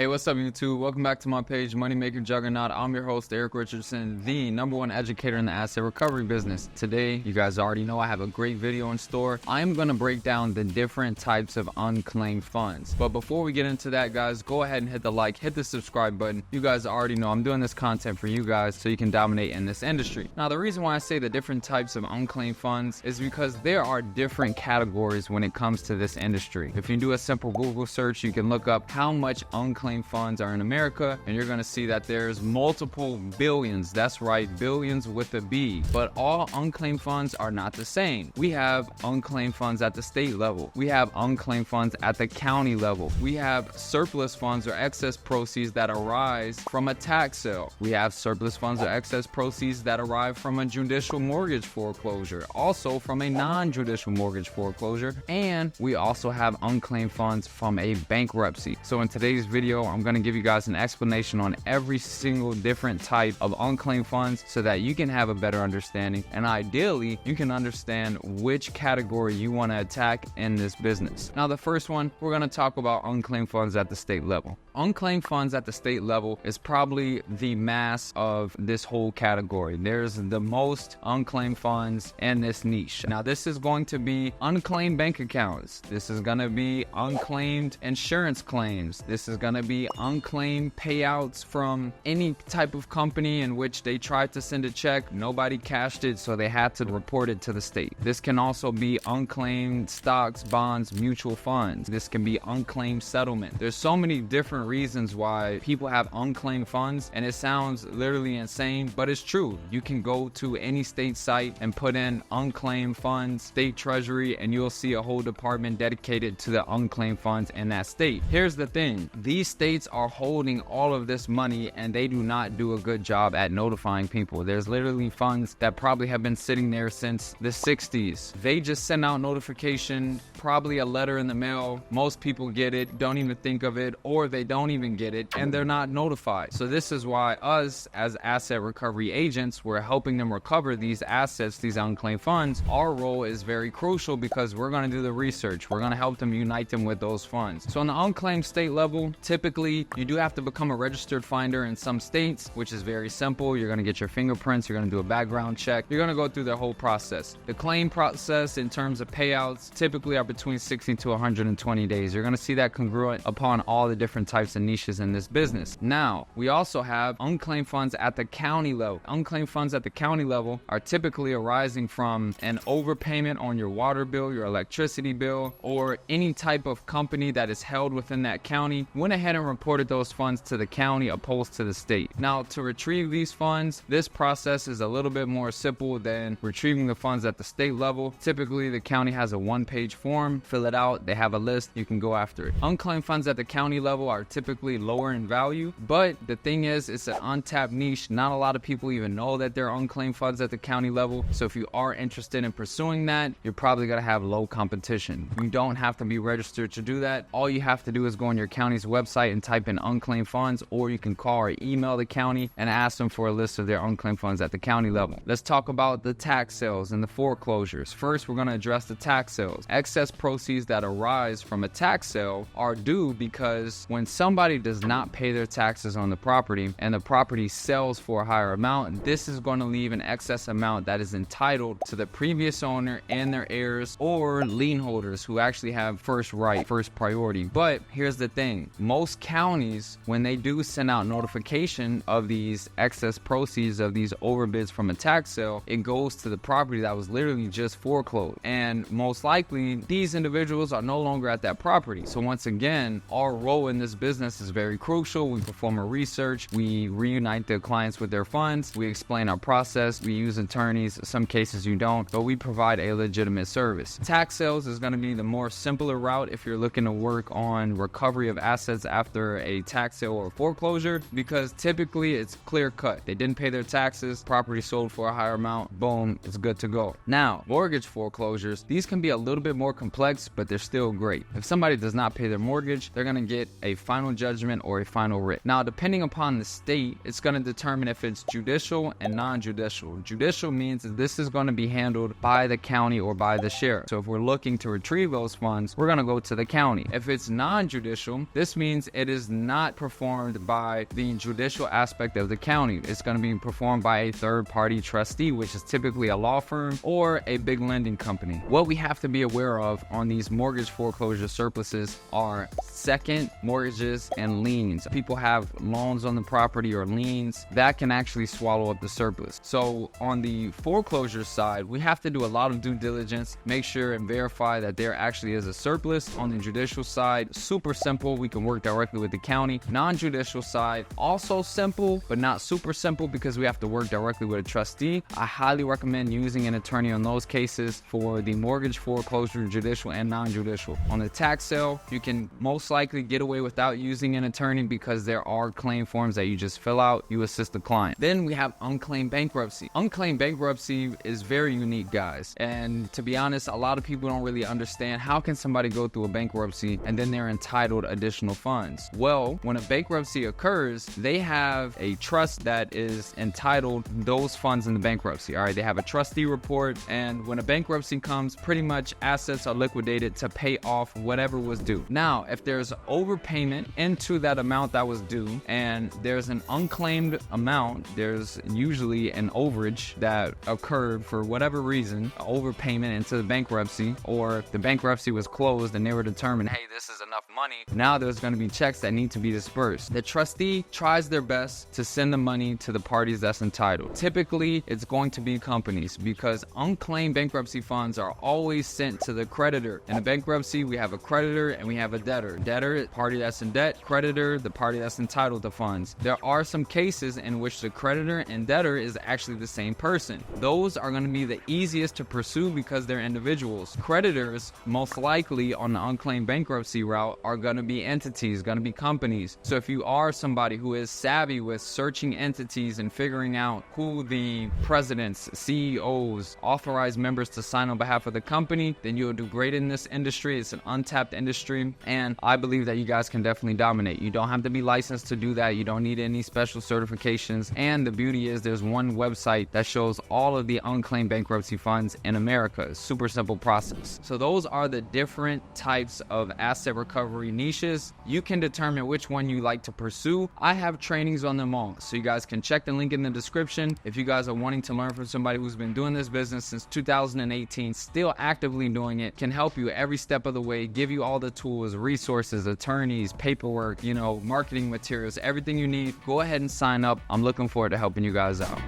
Hey, what's up, YouTube? Welcome back to my page, Moneymaking Juggernaut. I'm your host, Eric Richardson, the #1 educator in the asset recovery business. Today, you guys already know I have a great video in store. I'm going to break down the different types of unclaimed funds. But before we get into that, guys, go ahead and hit the like, hit the subscribe button. You guys already know I'm doing this content for you guys so you can dominate in this industry. Now, the reason why I say the different types of unclaimed funds is because there are different categories when it comes to this industry. If you do a simple Google search, you can look up how much unclaimed funds are in America, and you're going to see that there's multiple billions. That's right, billions with a B. But all unclaimed funds are not the same. We have unclaimed funds at the state level. We have unclaimed funds at the county level. We have surplus funds or excess proceeds that arise from a tax sale. We have surplus funds or excess proceeds that arrive from a judicial mortgage foreclosure, also from a non-judicial mortgage foreclosure, and we also have unclaimed funds from a bankruptcy. So in today's video, I'm going to give you guys an explanation on every single different type of unclaimed funds so that you can have a better understanding, and ideally you can understand which category you want to attack in this business. Now, the first one, we're going to talk about unclaimed funds at the state level. Unclaimed funds at the state level is probably the mass of this whole category. There's the most unclaimed funds in this niche. Now, this is going to be unclaimed bank accounts. This is going to be unclaimed insurance claims. This is going to be unclaimed payouts from any type of company in which they tried to send a check, nobody cashed it, so they had to report it to the state. This can also be unclaimed stocks, bonds, mutual funds. This can be unclaimed settlement. There's so many different reasons why people have unclaimed funds, and it sounds literally insane, but it's true. You can go to any state site and put in unclaimed funds, state treasury, and you'll see a whole department dedicated to the unclaimed funds in that state. Here's the thing. These states are holding all of this money, and they do not do a good job at notifying people. There's literally funds that probably have been sitting there since the 60s. They just send out notification, probably a letter in the mail. Most people get it, don't even think of it, or they don't even get it, and they're not notified. So this is why us as asset recovery agents, we're helping them recover these assets, these unclaimed funds. Our role is very crucial because we're going to do the research. We're going to help them unite them with those funds. So on the unclaimed state level, typically you do have to become a registered finder in some states, which is very simple. You're going to get your fingerprints, you're going to do a background check, you're going to go through the whole process. The claim process in terms of payouts typically are between 60 to 120 days. You're going to see that congruent upon all the different types of niches in this business. Now, we also have unclaimed funds at the county level. Unclaimed funds at the county level are typically arising from an overpayment on your water bill, your electricity bill, or any type of company that is held within that county went ahead and reported those funds to the county opposed to the state. Now, to retrieve these funds, this process is a little bit more simple than retrieving the funds at the state level. Typically, the county has a one-page form, fill it out, they have a list, you can go after it. Unclaimed funds at the county level are typically lower in value, but the thing is, it's an untapped niche. Not a lot of people even know that there are unclaimed funds at the county level. So if you are interested in pursuing that, you're probably going to have low competition. You don't have to be registered to do that. All you have to do is go on your county's website and type in unclaimed funds, or you can call or email the county and ask them for a list of their unclaimed funds at the county level. Let's talk about the tax sales and the foreclosures. First, we're going to address the tax sales. Excess proceeds that arise from a tax sale are due because when somebody does not pay their taxes on the property and the property sells for a higher amount, this is going to leave an excess amount that is entitled to the previous owner and their heirs or lien holders who actually have first right, first priority. But here's the thing. Most counties, when they do send out notification of these excess proceeds of these overbids from a tax sale, it goes to the property that was literally just foreclosed. And most likely, these individuals are no longer at that property. So once again, our role in this business is very crucial. We perform a research, we reunite the clients with their funds, we explain our process, we use attorneys. Some cases you don't, but we provide a legitimate service. Tax sales is going to be the more simpler route if you're looking to work on recovery of assets after a tax sale or foreclosure, because typically it's clear cut. They didn't pay their taxes, property sold for a higher amount, boom, it's good to go. Now, mortgage foreclosures, these can be a little bit more complex, but they're still great. If somebody does not pay their mortgage, they're going to get a final final judgment or a final writ. Now, depending upon the state, it's going to determine if it's judicial and non-judicial. Judicial means that this is going to be handled by the county or by the sheriff. So if we're looking to retrieve those funds, we're going to go to the county. If it's non-judicial, this means it is not performed by the judicial aspect of the county. It's going to be performed by a third-party trustee, which is typically a law firm or a big lending company. What we have to be aware of on these mortgage foreclosure surpluses are second mortgages and liens. People have loans on the property or liens that can actually swallow up the surplus. So on the foreclosure side, we have to do a lot of due diligence, make sure and verify that there actually is a surplus. On the judicial side, super simple. We can work directly with the county. Non-judicial side, also simple, but not super simple because we have to work directly with a trustee. I highly recommend using an attorney on those cases for the mortgage foreclosure, judicial and non-judicial. On the tax sale, you can most likely get away without using an attorney because there are claim forms that you just fill out, you assist the client. Then we have unclaimed bankruptcy. Unclaimed bankruptcy is very unique, guys. And to be honest, a lot of people don't really understand how can somebody go through a bankruptcy and then they're entitled additional funds. Well, when a bankruptcy occurs, they have a trust that is entitled those funds in the bankruptcy. All right, they have a trustee report, and when a bankruptcy comes, pretty much assets are liquidated to pay off whatever was due. Now, if there's overpayment into that amount that was due and there's an unclaimed amount, there's usually an overage that occurred for whatever reason, overpayment into the bankruptcy, or the bankruptcy was closed and they were determined, hey, this is enough money. Now there's going to be checks that need to be dispersed. The trustee tries their best to send the money to the parties that's entitled. Typically, it's going to be companies because unclaimed bankruptcy funds are always sent to the creditor. In a bankruptcy, we have a creditor and we have a debtor. Debtor, party that's in debt. Creditor, the party that's entitled to funds. There are some cases in which the creditor and debtor is actually the same person. Those are going to be the easiest to pursue because they're individuals. Creditors, most likely on the unclaimed bankruptcy route, are going to be entities, going to be companies. So if you are somebody who is savvy with searching entities and figuring out who the presidents, CEOs, authorized members to sign on behalf of the company, then you'll do great in this industry. It's an untapped industry, and I believe that you guys can definitely dominate. You don't have to be licensed to do that. You don't need any special certifications, and the beauty is there's one website that shows all of the unclaimed bankruptcy funds in America. It's a super simple process. So those are the different types of asset recovery niches. You can determine which one you like to pursue. I have trainings on them all, so you guys can check the link in the description. If you guys are wanting to learn from somebody who's been doing this business since 2018, still actively doing it, can help you every step of the way, give you all the tools, resources, attorneys, paperwork, marketing materials, everything you need, go ahead and sign up. I'm looking forward to helping you guys out.